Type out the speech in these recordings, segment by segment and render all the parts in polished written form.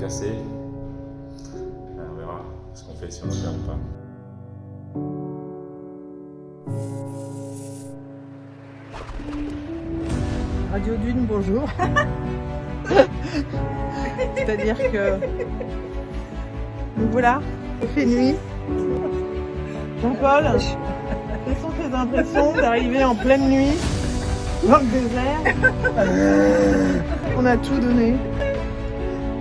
cassé. On verra ce qu'on fait si on le perd ou pas. Radio Dune, bonjour. C'est-à-dire que nous voilà, il fait nuit. Jean-Paul, quelles sont tes impressions d'arriver en pleine nuit dans le désert? On a tout donné.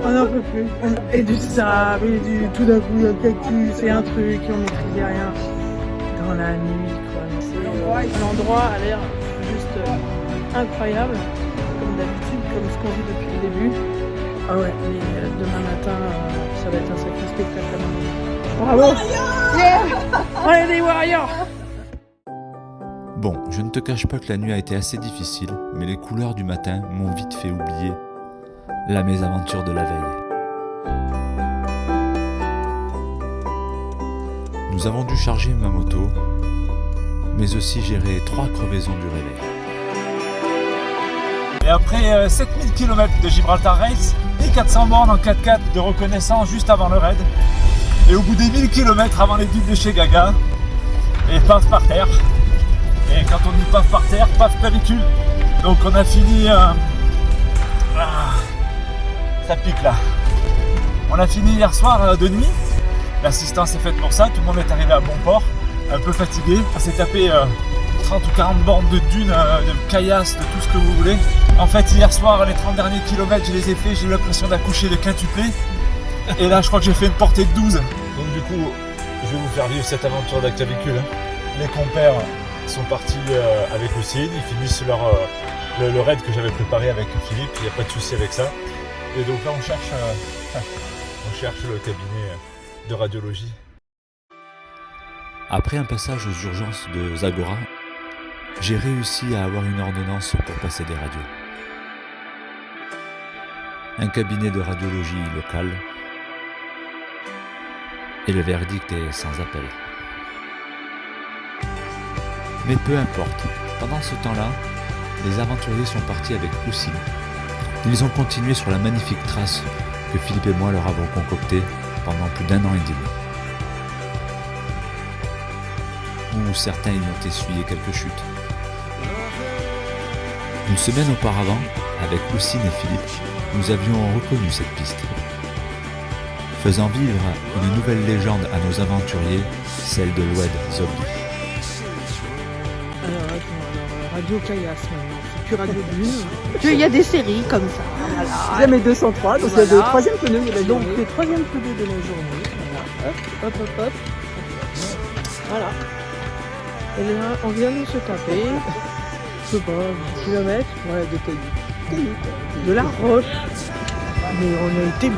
On n'en peut plus. Et du sable, et tout d'un coup, il y a un cactus, et un truc, et on maîtrisait rien. Dans la nuit, quoi. L'endroit a l'air juste incroyable, comme d'habitude, comme ce qu'on vit depuis le début. Ah ouais, mais demain matin, ça va être un sacré spectacle. Bravo! Yeah! On est des warriors! Bon, je ne te cache pas que la nuit a été assez difficile, mais les couleurs du matin m'ont vite fait oublier la mésaventure de la veille. Nous avons dû charger ma moto, mais aussi gérer 3 crevaisons du réveil. Et après 7000 km de Gibraltar Race, 1400 bornes en 4x4 de reconnaissance juste avant le raid, et au bout des 1000 km avant les dunes de chez Gaga, et paf par terre. Et quand on dit paf par terre, paf pellicule. Donc on a fini... ça pique là. On a fini hier soir de nuit. L'assistance est faite pour ça. Tout le monde est arrivé à bon port. Un peu fatigué. On s'est tapé 30 ou 40 bornes de dunes, de caillasses, de tout ce que vous voulez. En fait, hier soir, les 30 derniers kilomètres, je les ai faits. J'ai eu l'impression d'accoucher de quintuplé. Et là, je crois que j'ai fait une portée de 12. Donc du coup, je vais vous faire vivre cette aventure d'actavicule. Les compères sont partis avec Houssine. Ils finissent le raid que j'avais préparé avec Philippe. Il n'y a pas de souci avec ça. Et donc là, on cherche le cabinet de radiologie. Après un passage aux urgences de Zagora, j'ai réussi à avoir une ordonnance pour passer des radios. Un cabinet de radiologie local, et le verdict est sans appel. Mais peu importe, pendant ce temps-là, les aventuriers sont partis avec Houssine. Ils ont continué sur la magnifique trace que Philippe et moi leur avons concoctée pendant plus d'1 an et demi. Où certains y ont essuyé quelques chutes. Une semaine auparavant, avec Houssine et Philippe, nous avions reconnu cette piste. Faisant vivre une nouvelle légende à nos aventuriers, celle de l'Oued Zombie. Alors, Radio Caillasse maintenant, c'est plus Radio Dune. Il y a des séries comme ça. Voilà. Jamais 203, donc Voilà. il y a le troisième pneu de la Donc journée. le troisième pneu de la journée. Voilà. Hop, hop, hop, hop. Voilà. Et là, on vient de se taper, je sais pas, 10 km, ouais, de cailloux. De la roche. Mais on a été...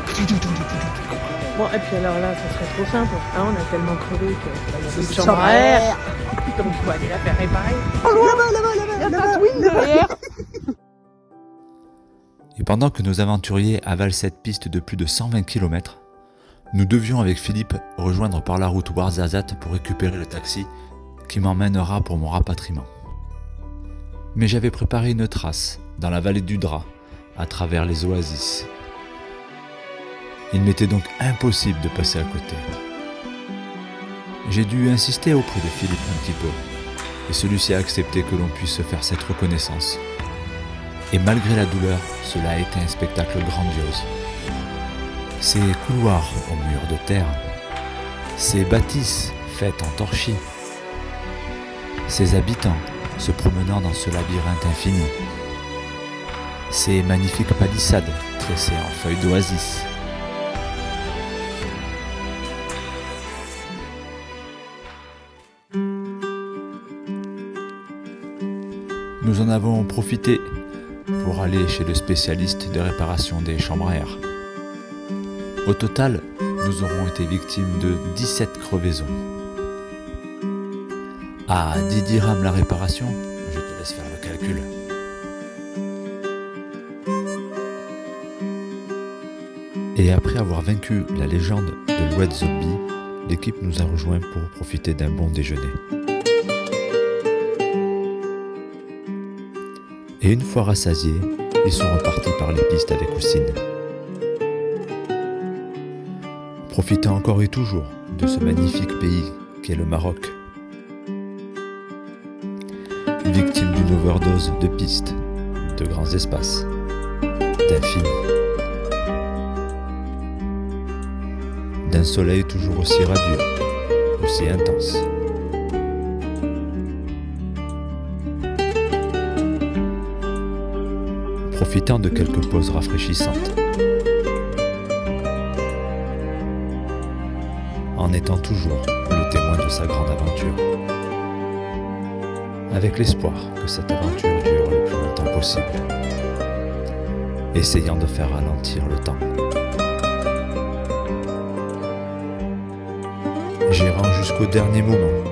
Bon, et puis alors là, ça serait trop simple. Hein, on a tellement crevé que une chambre à air. Donc il faut aller la faire réparer. Oh, là-bas, Il y a pas de wind derrière. Et pendant que nos aventuriers avalent cette piste de plus de 120 km, nous devions avec Philippe rejoindre par la route Ouarzazate pour récupérer le taxi qui m'emmènera pour mon rapatriement. Mais j'avais préparé une trace dans la vallée du Dra, à travers les oasis. Il m'était donc impossible de passer à côté. J'ai dû insister auprès de Philippe un petit peu, et celui-ci a accepté que l'on puisse se faire cette reconnaissance. Et malgré la douleur, cela a été un spectacle grandiose. Ces couloirs aux murs de terre, ces bâtisses faites en torchis, ces habitants se promenant dans ce labyrinthe infini, ces magnifiques palissades tressées en feuilles d'oasis. Nous en avons profité pour aller chez le spécialiste de réparation des chambres à air. Au total, nous aurons été victimes de 17 crevaisons. À 10 dirhams la réparation, je te laisse faire le calcul. Et après avoir vaincu la légende de l'Oued Zombie, l'équipe nous a rejoints pour profiter d'un bon déjeuner. Et une fois rassasiés, ils sont repartis par les pistes avec Houssine. profitant encore et toujours de ce magnifique pays qu'est le Maroc. Victime d'une overdose de pistes, de grands espaces, d'infini. D'un soleil toujours aussi radieux, aussi intense. Profitant de quelques pauses rafraîchissantes. En étant toujours le témoin de sa grande aventure. Avec l'espoir que cette aventure dure le plus longtemps possible. Essayant de faire ralentir le temps. Gérant jusqu'au dernier moment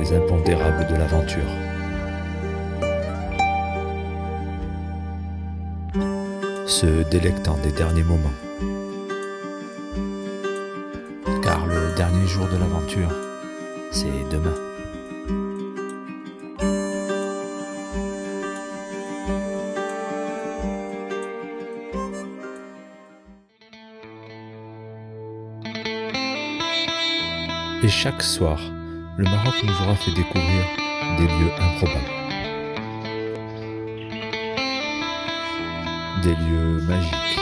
les impondérables de l'aventure. Se délectant des derniers moments. Car le dernier jour de l'aventure, c'est demain. Et chaque soir, le Maroc nous aura fait découvrir des lieux improbables. Des lieux magiques,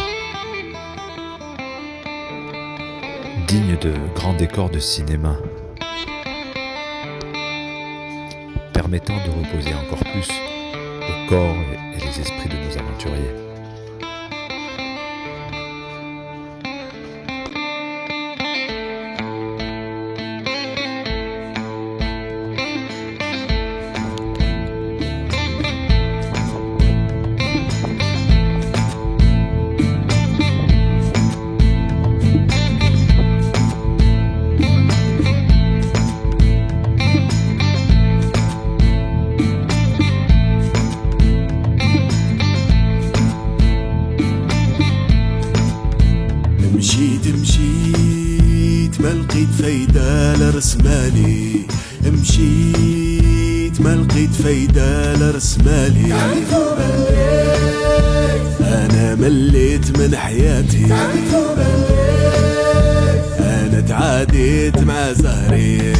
dignes de grands décors de cinéma, permettant de reposer encore plus le corps et les esprits de nos aventuriers. مشيت ما لقيت فايدة لرسمالي مشيت ما لقيت فايدة لرسمالي أنا مليت من حياتي أنا تعاديت مع زهري